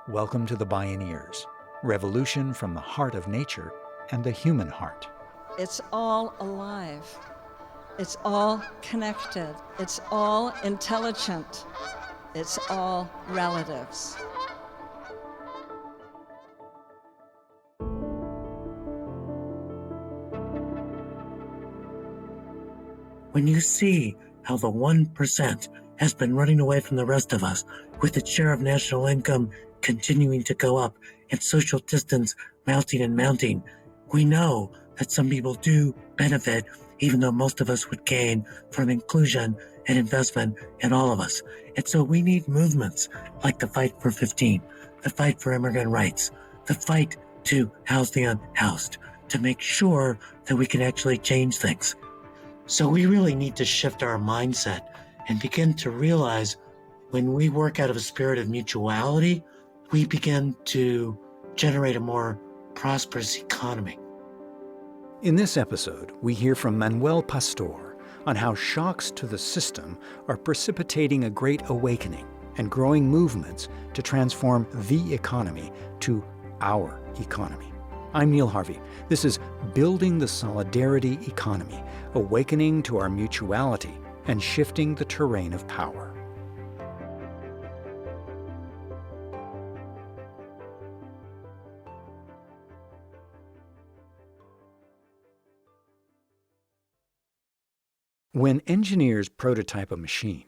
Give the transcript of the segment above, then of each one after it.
Welcome to the Bioneers, revolution from the heart of nature and the human heart. It's all alive. It's all connected. It's all intelligent. It's all relatives. When you see how the 1% has been running away from the rest of us, with its share of national income continuing to go up and social distance mounting and mounting, we know that some people do benefit, even though most of us would gain from inclusion and investment in all of us. And so we need movements like the Fight for 15, the fight for immigrant rights, the fight to house the unhoused, to make sure that we can actually change things. So we really need to shift our mindset and begin to realize when we work out of a spirit of mutuality, we begin to generate a more prosperous economy. In this episode, we hear from Manuel Pastor on how shocks to the system are precipitating a great awakening and growing movements to transform the economy to our economy. I'm Neil Harvey. This is Building the Solidarity Economy, awakening to our mutuality and shifting the terrain of power. When engineers prototype a machine,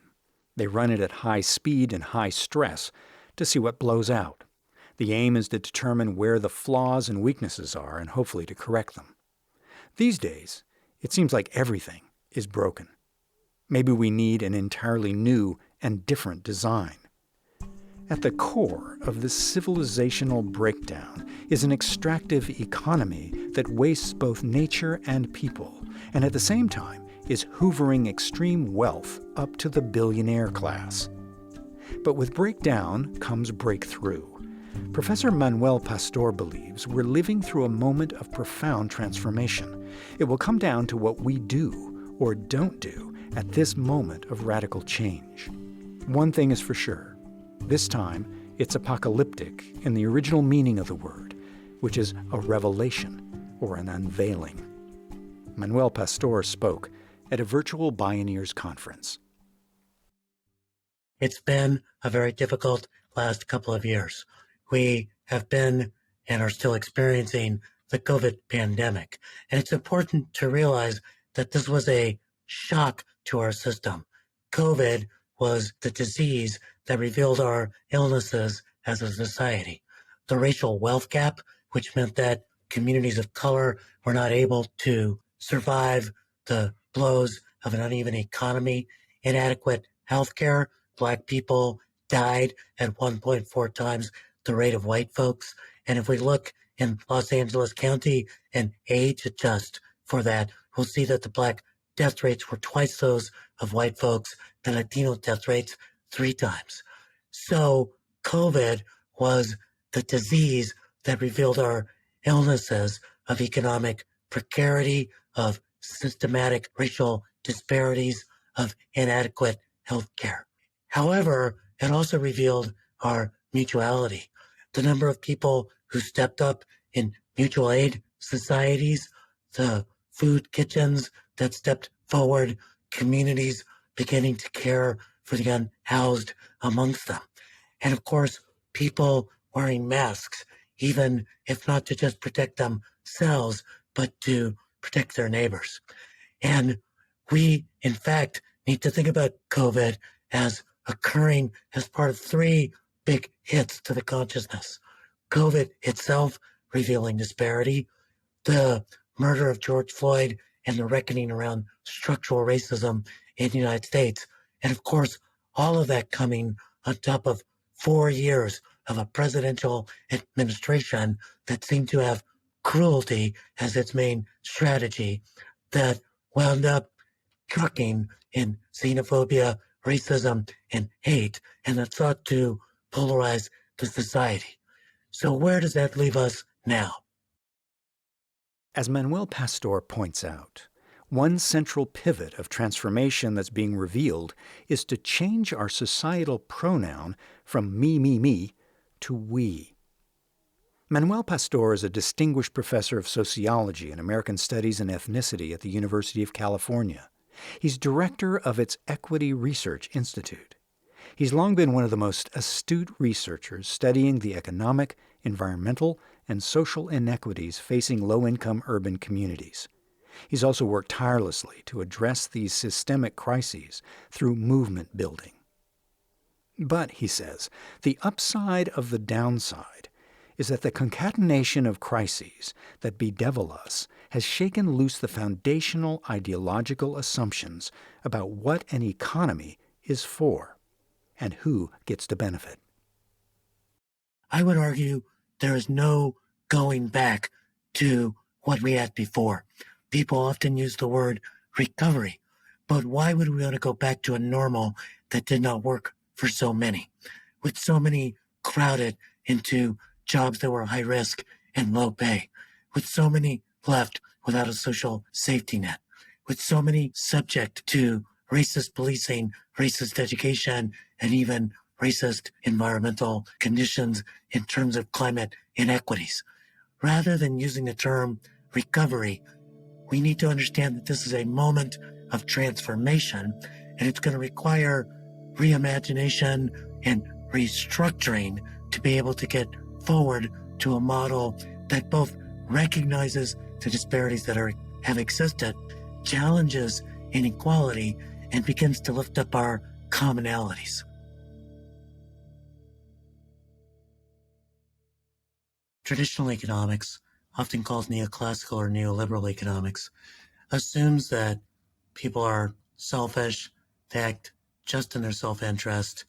they run it at high speed and high stress to see what blows out. The aim is to determine where the flaws and weaknesses are and hopefully to correct them. These days, it seems like everything is broken. Maybe we need an entirely new and different design. At the core of this civilizational breakdown is an extractive economy that wastes both nature and people, and at the same time is hoovering extreme wealth up to the billionaire class. But with breakdown comes breakthrough. Professor Manuel Pastor believes we're living through a moment of profound transformation. It will come down to what we do or don't do at this moment of radical change. One thing is for sure. This time, it's apocalyptic in the original meaning of the word, which is a revelation or an unveiling. Manuel Pastor spoke at a virtual Bioneers conference. It's been a very difficult last couple of years. We have been and are still experiencing the COVID pandemic. And it's important to realize that this was a shock to our system. COVID was the disease that revealed our illnesses as a society. The racial wealth gap, which meant that communities of color were not able to survive the blows of an uneven economy, inadequate healthcare. Black people died at 1.4 times the rate of white folks. And if we look in Los Angeles County and age adjust for that, we'll see that the Black death rates were twice those of white folks, the Latino death rates 3 times. So COVID was the disease that revealed our illnesses of economic precarity, of systematic racial disparities, of inadequate health care. However, it also revealed our mutuality. The number of people who stepped up in mutual aid societies, the food kitchens that stepped forward, communities beginning to care for the unhoused amongst them. And of course, people wearing masks, even if not to just protect themselves, but to protect their neighbors. And we, in fact, need to think about COVID as occurring as part of 3 big hits to the consciousness. COVID itself revealing disparity, the murder of George Floyd and the reckoning around structural racism in the United States. And of course, all of that coming on top of 4 years of a presidential administration that seemed to have cruelty as its main strategy, that wound up trucking in xenophobia, racism, and hate, and that sought to polarize the society. So where does that leave us now? As Manuel Pastor points out, one central pivot of transformation that's being revealed is to change our societal pronoun from me to we. Manuel Pastor is a distinguished professor of sociology and American Studies and Ethnicity at the University of California. He's director of its Equity Research Institute. He's long been one of the most astute researchers studying the economic, environmental, and social inequities facing low-income urban communities. He's also worked tirelessly to address these systemic crises through movement building. But, he says, the upside of the downside is that the concatenation of crises that bedevil us has shaken loose the foundational ideological assumptions about what an economy is for and who gets to benefit. I would argue there is no going back to what we had before. People often use the word recovery, but why would we want to go back to a normal that did not work for so many, with so many crowded into jobs that were high risk and low pay, with so many left without a social safety net, with so many subject to racist policing, racist education, and even racist environmental conditions in terms of climate inequities. Rather than using the term recovery, we need to understand that this is a moment of transformation, and it's going to require reimagination and restructuring to be able to get forward to a model that both recognizes the disparities that have existed, challenges inequality, and begins to lift up our commonalities. Traditional economics, often called neoclassical or neoliberal economics, assumes that people are selfish, they act just in their self-interest,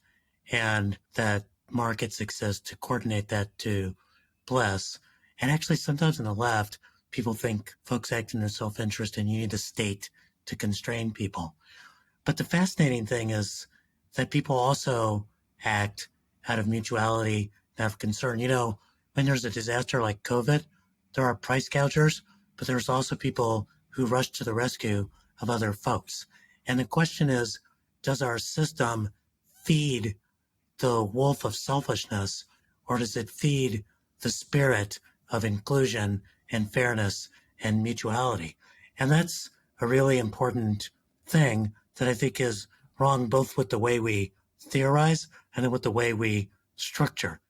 and that markets exist to coordinate that to bless. And actually, sometimes in the left, people think folks act in their self-interest and you need the state to constrain people. But the fascinating thing is that people also act out of mutuality and out of concern. You know, when there's a disaster like COVID, there are price gougers, but there's also people who rush to the rescue of other folks. And the question is, does our system feed the wolf of selfishness, or does it feed the spirit of inclusion and fairness and mutuality? And that's a really important thing that I think is wrong both with the way we theorize and then with the way we structure.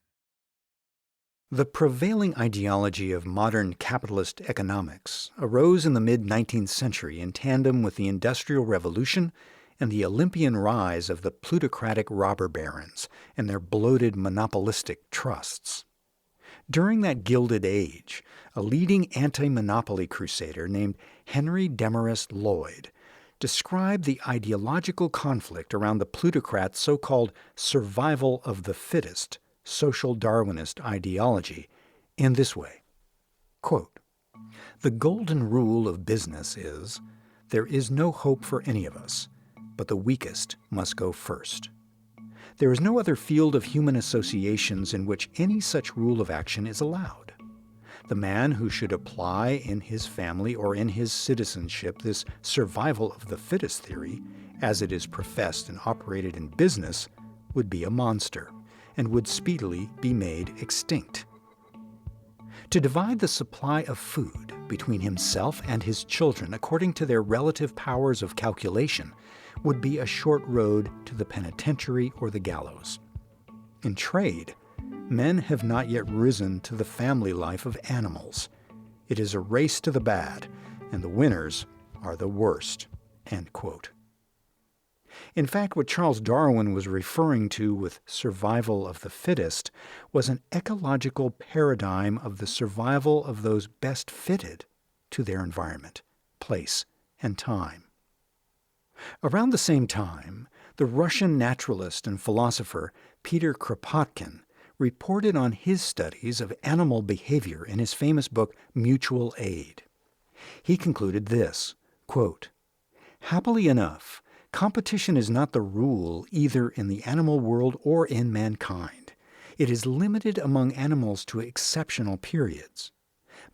The prevailing ideology of modern capitalist economics arose in the mid-19th century in tandem with the Industrial Revolution and the Olympian rise of the plutocratic robber barons and their bloated monopolistic trusts. During that Gilded Age, a leading anti-monopoly crusader named Henry Demarest Lloyd described the ideological conflict around the plutocrat's so-called survival of the fittest social Darwinist ideology in this way, quote, "The golden rule of business is, there is no hope for any of us, but the weakest must go first. There is no other field of human associations in which any such rule of action is allowed. The man who should apply in his family or in his citizenship this survival of the fittest theory, as it is professed and operated in business, would be a monster, and would speedily be made extinct. To divide the supply of food between himself and his children according to their relative powers of calculation would be a short road to the penitentiary or the gallows. In trade, men have not yet risen to the family life of animals. It is a race to the bad, and the winners are the worst." End quote. In fact, what Charles Darwin was referring to with survival of the fittest was an ecological paradigm of the survival of those best fitted to their environment, place, and time. Around the same time, the Russian naturalist and philosopher Peter Kropotkin reported on his studies of animal behavior in his famous book Mutual Aid. He concluded this, quote, "Happily enough, competition is not the rule either in the animal world or in mankind. It is limited among animals to exceptional periods.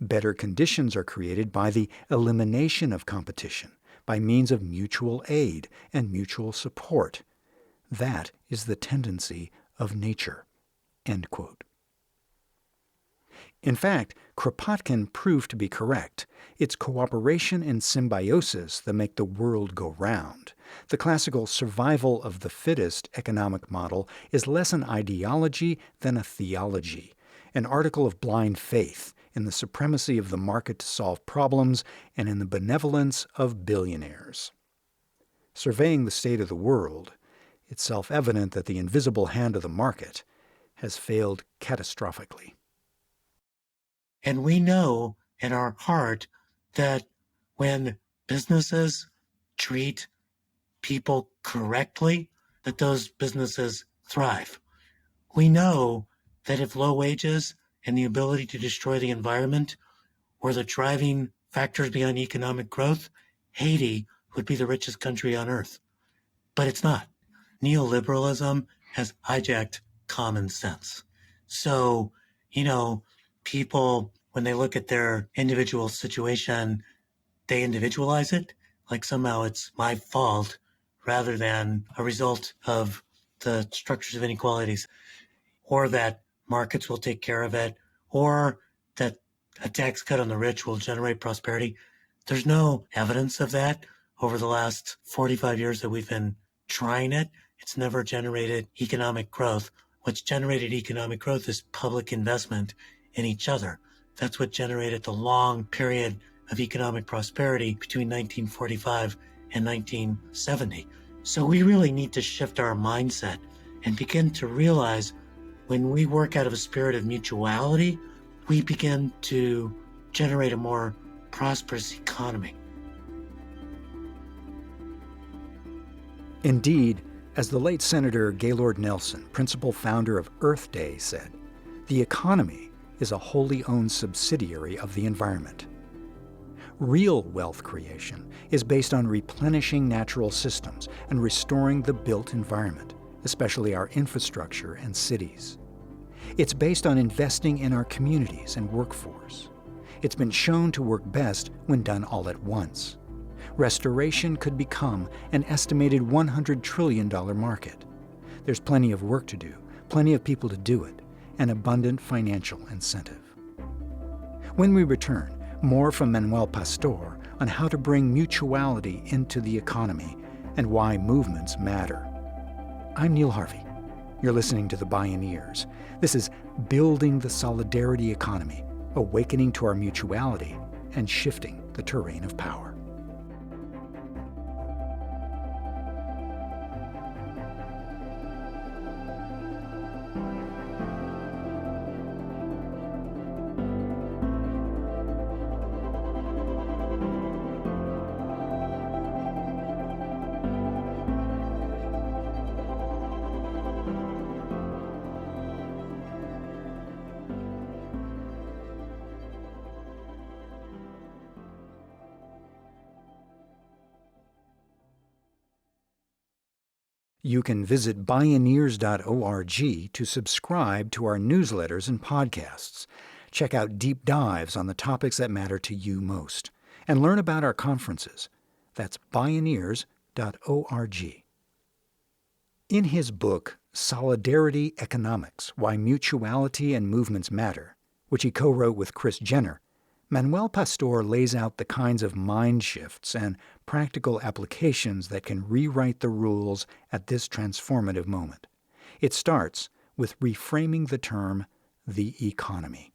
Better conditions are created by the elimination of competition, by means of mutual aid and mutual support. That is the tendency of nature." End quote. In fact, Kropotkin proved to be correct. It's cooperation and symbiosis that make the world go round. The classical survival of the fittest economic model is less an ideology than a theology, an article of blind faith in the supremacy of the market to solve problems and in the benevolence of billionaires. Surveying the state of the world, it's self-evident that the invisible hand of the market has failed catastrophically. And we know in our heart that when businesses treat people correctly, that those businesses thrive. We know that if low wages and the ability to destroy the environment were the driving factors behind economic growth, Haiti would be the richest country on earth. But it's not. Neoliberalism has hijacked common sense. So, people, when they look at their individual situation, they individualize it, like somehow it's my fault rather than a result of the structures of inequalities, or that markets will take care of it, or that a tax cut on the rich will generate prosperity. There's no evidence of that over the last 45 years that we've been trying it. It's never generated economic growth. What's generated economic growth is public investment in each other. That's what generated the long period of economic prosperity between 1945 and 1970. So we really need to shift our mindset and begin to realize when we work out of a spirit of mutuality, we begin to generate a more prosperous economy. Indeed, as the late Senator Gaylord Nelson, principal founder of Earth Day, said, the economy is a wholly owned subsidiary of the environment. Real wealth creation is based on replenishing natural systems and restoring the built environment, especially our infrastructure and cities. It's based on investing in our communities and workforce. It's been shown to work best when done all at once. Restoration could become an estimated $100 trillion market. There's plenty of work to do, plenty of people to do it, and abundant financial incentive. When we return, more from Manuel Pastor on how to bring mutuality into the economy and why movements matter. I'm Neil Harvey. You're listening to the Bioneers. This is Building the Solidarity Economy, awakening to our mutuality and shifting the terrain of power. You can visit Bioneers.org to subscribe to our newsletters and podcasts. Check out deep dives on the topics that matter to you most, and learn about our conferences. That's Bioneers.org. In his book, Solidarity Economics, Why Mutuality and Movements Matter, which he co-wrote with Chris Jenner, Manuel Pastor lays out the kinds of mind shifts and practical applications that can rewrite the rules at this transformative moment. It starts with reframing the term, the economy.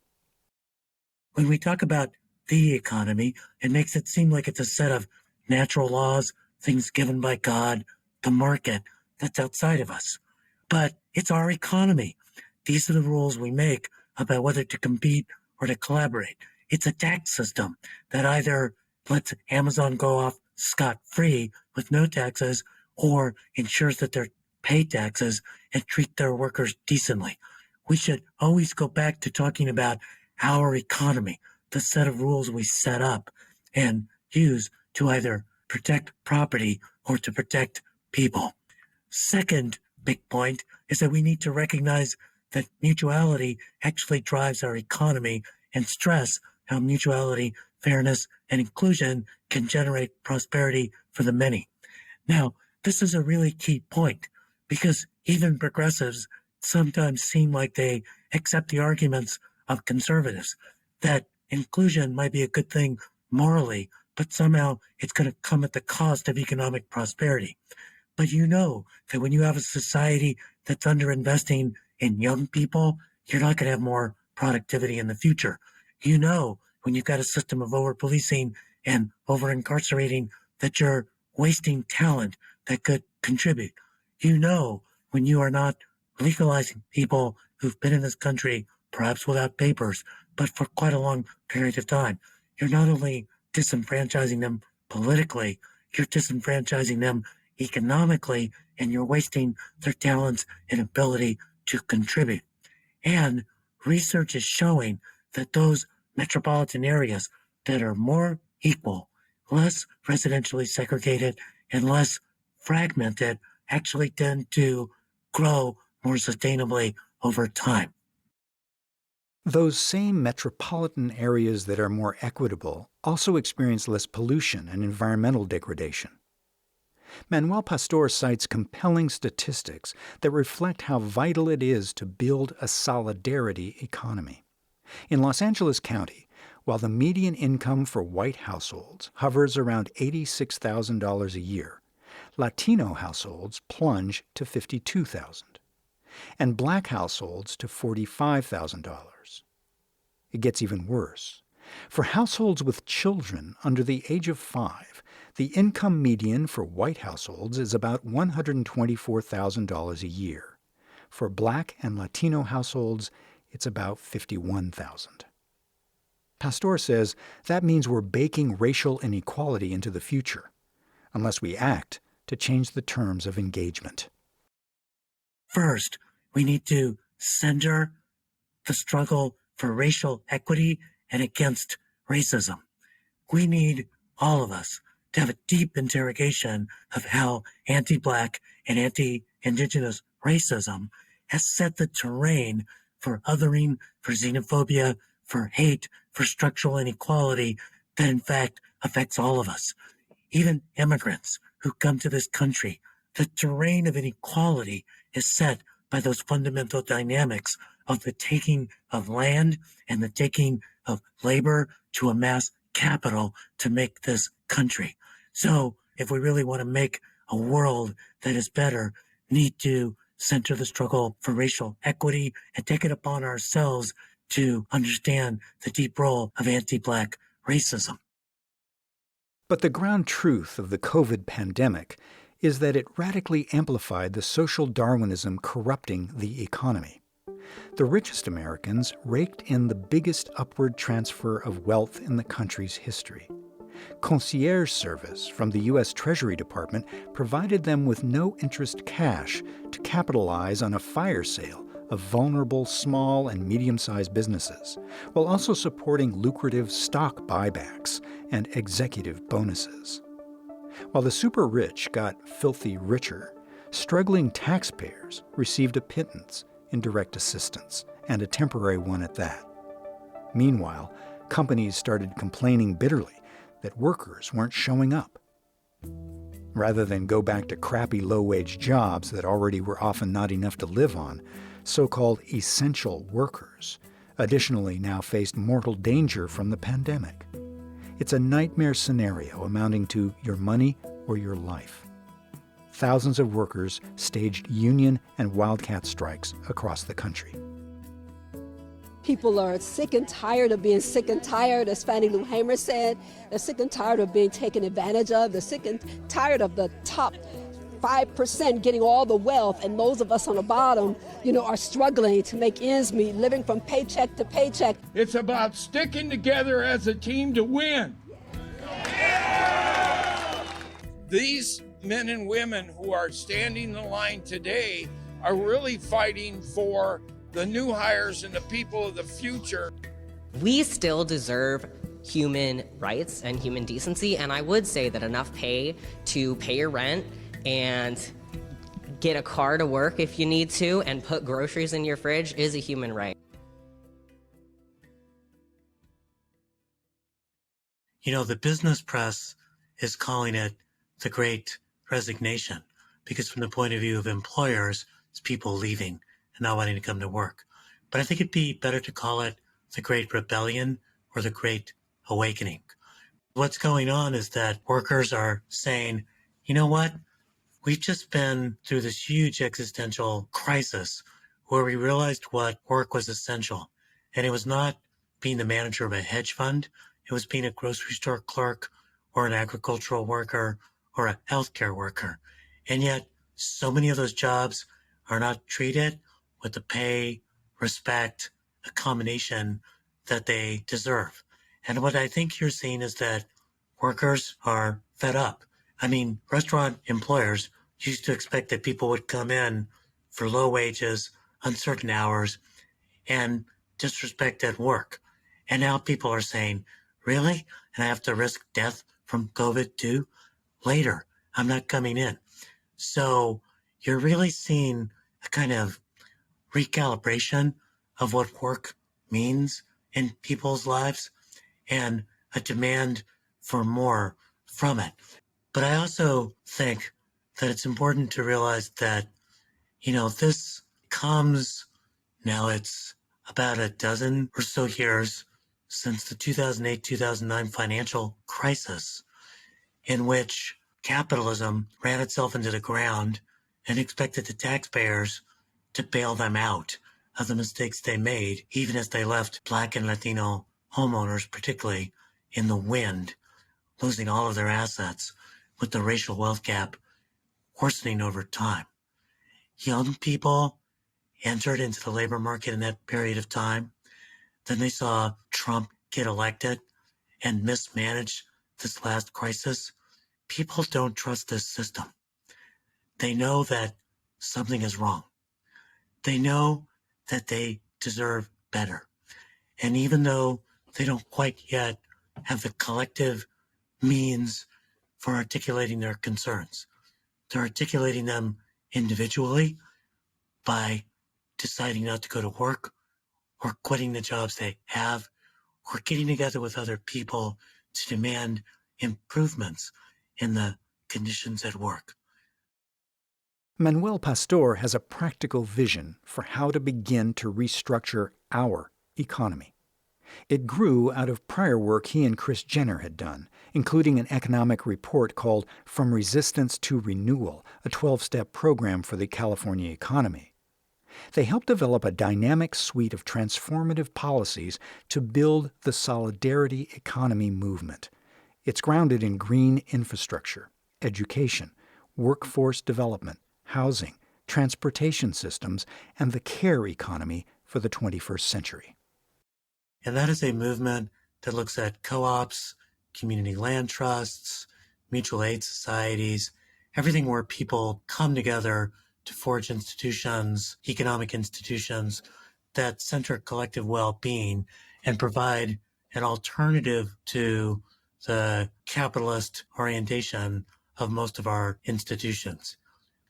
When we talk about the economy, it makes it seem like it's a set of natural laws, things given by God, the market, that's outside of us. But it's our economy. These are the rules we make about whether to compete or to collaborate. It's a tax system that either lets Amazon go off scot-free with no taxes or ensures that they pay taxes and treat their workers decently. We should always go back to talking about our economy, the set of rules we set up and use to either protect property or to protect people. Second big point is that we need to recognize that mutuality actually drives our economy and stress how mutuality, fairness, and inclusion can generate prosperity for the many. Now, this is a really key point because even progressives sometimes seem like they accept the arguments of conservatives, that inclusion might be a good thing morally, but somehow it's going to come at the cost of economic prosperity. But you know that when you have a society that's underinvesting in young people, you're not going to have more productivity in the future. You know, when you've got a system of over-policing and over-incarcerating, that you're wasting talent that could contribute. You know, when you are not legalizing people who've been in this country, perhaps without papers, but for quite a long period of time, you're not only disenfranchising them politically, you're disenfranchising them economically, and you're wasting their talents and ability to contribute. And research is showing that those metropolitan areas that are more equal, less residentially segregated, and less fragmented actually tend to grow more sustainably over time. Those same metropolitan areas that are more equitable also experience less pollution and environmental degradation. Manuel Pastor cites compelling statistics that reflect how vital it is to build a solidarity economy. In Los Angeles County, while the median income for white households hovers around $86,000 a year, Latino households plunge to $52,000, and black households to $45,000. It gets even worse. For households with children under the age of 5, the income median for white households is about $124,000 a year. For black and Latino households, it's about $51,000. Pastor says that means we're baking racial inequality into the future, unless we act to change the terms of engagement. First, we need to center the struggle for racial equity and against racism. We need, all of us, to have a deep interrogation of how anti-Black and anti-Indigenous racism has set the terrain for othering, for xenophobia, for hate, for structural inequality that in fact affects all of us. Even immigrants who come to this country, the terrain of inequality is set by those fundamental dynamics of the taking of land and the taking of labor to amass capital to make this country. So if we really want to make a world that is better, need to center the struggle for racial equity and take it upon ourselves to understand the deep role of anti-Black racism. But the ground truth of the COVID pandemic is that it radically amplified the social Darwinism corrupting the economy. The richest Americans raked in the biggest upward transfer of wealth in the country's history. Concierge service from the U.S. Treasury Department provided them with no-interest cash to capitalize on a fire sale of vulnerable small and medium-sized businesses, while also supporting lucrative stock buybacks and executive bonuses. While the super-rich got filthy richer, struggling taxpayers received a pittance in direct assistance, and a temporary one at that. Meanwhile, companies started complaining bitterly that workers weren't showing up. Rather than go back to crappy low-wage jobs that already were often not enough to live on, so-called essential workers additionally now faced mortal danger from the pandemic. It's a nightmare scenario amounting to your money or your life. Thousands of workers staged union and wildcat strikes across the country. People are sick and tired of being sick and tired, as Fannie Lou Hamer said. They're sick and tired of being taken advantage of. They're sick and tired of the top 5% getting all the wealth, and those of us on the bottom, are struggling to make ends meet, living from paycheck to paycheck. It's about sticking together as a team to win. These men and women who are standing in line today are really fighting for the new hires and the people of the future. We still deserve human rights and human decency, and I would say that enough pay to pay your rent and get a car to work if you need to and put groceries in your fridge is a human right. The business press is calling it the Great Resignation because from the point of view of employers, it's people leaving and not wanting to come to work. But I think it'd be better to call it the Great Rebellion or the Great Awakening. What's going on is that workers are saying, you know what? We've just been through this huge existential crisis where we realized what work was essential. And it was not being the manager of a hedge fund. It was being a grocery store clerk or an agricultural worker or a healthcare worker. And yet so many of those jobs are not treated with the pay, respect, accommodation that they deserve. And what I think you're seeing is that workers are fed up. I mean, restaurant employers used to expect that people would come in for low wages, uncertain hours, and disrespect at work. And now people are saying, really? And I have to risk death from COVID too? Later, I'm not coming in. So you're really seeing a kind of recalibration of what work means in people's lives and a demand for more from it. But I also think that it's important to realize that, this comes now, it's about a dozen or so years since the 2008-2009 financial crisis, in which capitalism ran itself into the ground and expected the taxpayers to bail them out of the mistakes they made, even as they left Black and Latino homeowners, particularly, in the wind, losing all of their assets, with the racial wealth gap worsening over time. Young people entered into the labor market in that period of time. Then they saw Trump get elected and mismanage this last crisis. People don't trust this system. They know that something is wrong. They know that they deserve better. And even though they don't quite yet have the collective means for articulating their concerns, they're articulating them individually by deciding not to go to work or quitting the jobs they have or getting together with other people to demand improvements in the conditions at work. Manuel Pastor has a practical vision for how to begin to restructure our economy. It grew out of prior work he and Chris Jenner had done, including an economic report called From Resistance to Renewal, a 12-step program for the California economy. They helped develop a dynamic suite of transformative policies to build the solidarity economy movement. It's grounded in green infrastructure, education, workforce development, housing, transportation systems, and the care economy for the 21st century. And that is a movement that looks at co-ops, community land trusts, mutual aid societies, everything where people come together to forge institutions, economic institutions that center collective well-being and provide an alternative to the capitalist orientation of most of our institutions.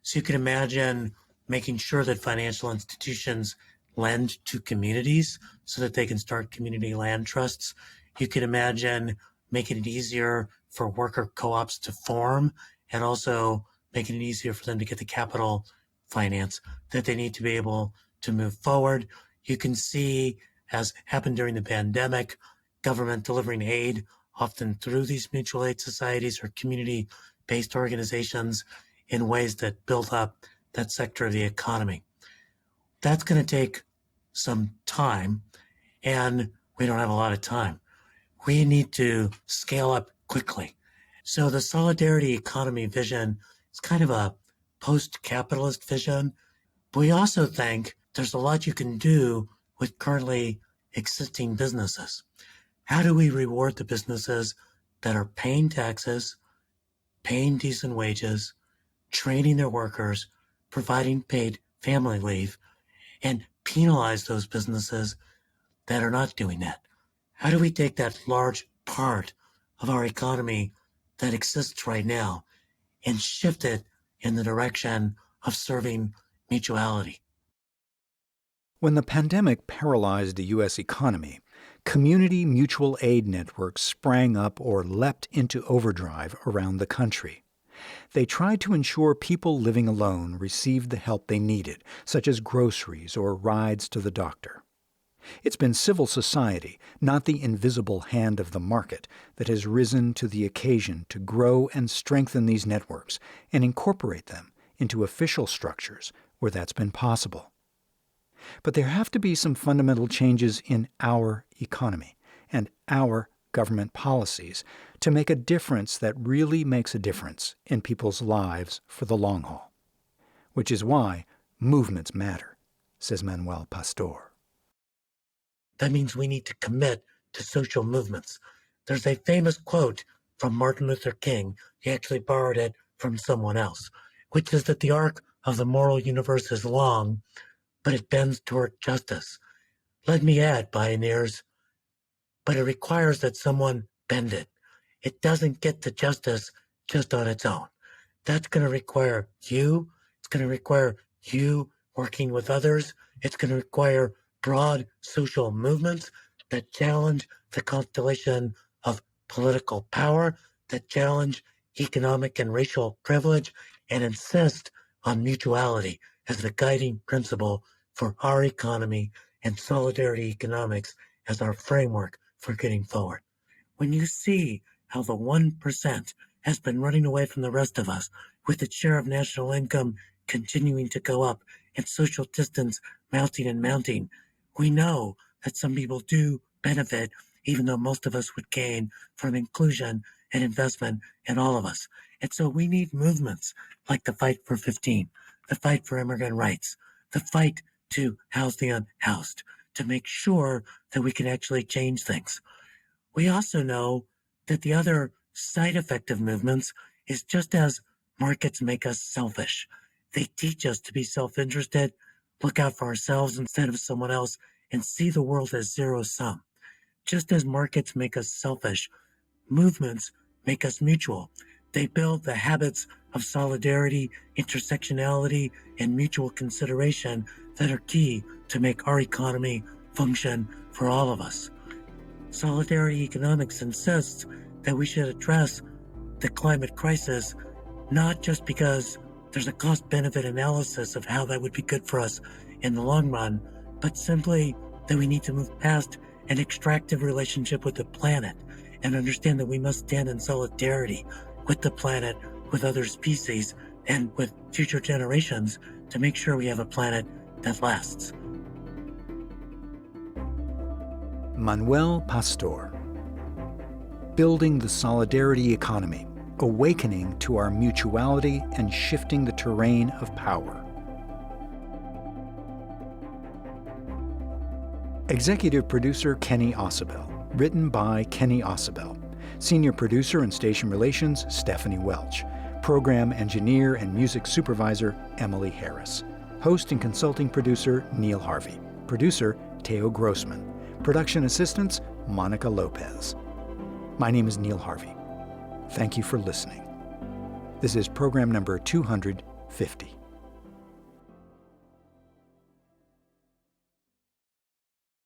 So you can imagine making sure that financial institutions lend to communities so that they can start community land trusts. You can imagine making it easier for worker co-ops to form and also making it easier for them to get the capital finance that they need to be able to move forward. You can see, as happened during the pandemic, government delivering aid often through these mutual aid societies or community-based organizations in ways that build up that sector of the economy. That's going to take some time, and we don't have a lot of time. We need to scale up quickly. So the solidarity economy vision is kind of a post-capitalist vision. But we also think there's a lot you can do with currently existing businesses. How do we reward the businesses that are paying taxes, paying decent wages, training their workers, providing paid family leave, and penalize those businesses that are not doing that? How do we take that large part of our economy that exists right now and shift it in the direction of serving mutuality? When the pandemic paralyzed the U.S. economy, community mutual aid networks sprang up or leapt into overdrive around the country. They tried to ensure people living alone received the help they needed, such as groceries or rides to the doctor. It's been civil society, not the invisible hand of the market, that has risen to the occasion to grow and strengthen these networks and incorporate them into official structures where that's been possible. But there have to be some fundamental changes in our economy and our government policies to make a difference that really makes a difference in people's lives for the long haul. Which is why movements matter, says Manuel Pastor. That means we need to commit to social movements. There's a famous quote from Martin Luther King. He actually borrowed it from someone else, which is that the arc of the moral universe is long, but it bends toward justice. Let me add, Bioneers, but it requires that someone bend it. It doesn't get to justice just on its own. That's going to require you. It's going to require you working with others. It's going to require broad social movements that challenge the constellation of political power, that challenge economic and racial privilege, and insist on mutuality as the guiding principle for our economy and solidarity economics as our framework for getting forward. When you see how the 1% has been running away from the rest of us, with its share of national income continuing to go up and social distance mounting and mounting, we know that some people do benefit, even though most of us would gain from inclusion and investment in all of us. And so we need movements like the Fight for 15, the Fight for Immigrant Rights, the fight to house the unhoused, to make sure that we can actually change things. We also know that the other side effect of movements is just as markets make us selfish. They teach us to be self-interested, look out for ourselves instead of someone else, and see the world as zero-sum. Just as markets make us selfish, movements make us mutual. They build the habits of solidarity, intersectionality, and mutual consideration that are key to make our economy function for all of us. Solidarity economics insists that we should address the climate crisis not just because there's a cost-benefit analysis of how that would be good for us in the long run, but simply that we need to move past an extractive relationship with the planet and understand that we must stand in solidarity with the planet, with other species, and with future generations to make sure we have a planet that lasts. Manuel Pastor. Building the solidarity economy, awakening to our mutuality and shifting the terrain of power. Executive producer Kenny Ausubel. Written by Kenny Ausubel. Senior producer and station relations Stephanie Welch. Program engineer and music supervisor Emily Harris. Host and consulting producer Neil Harvey. Producer Teo Grossman. Production assistants Monica Lopez. My name is Neil Harvey. Thank you for listening. This is program number 250.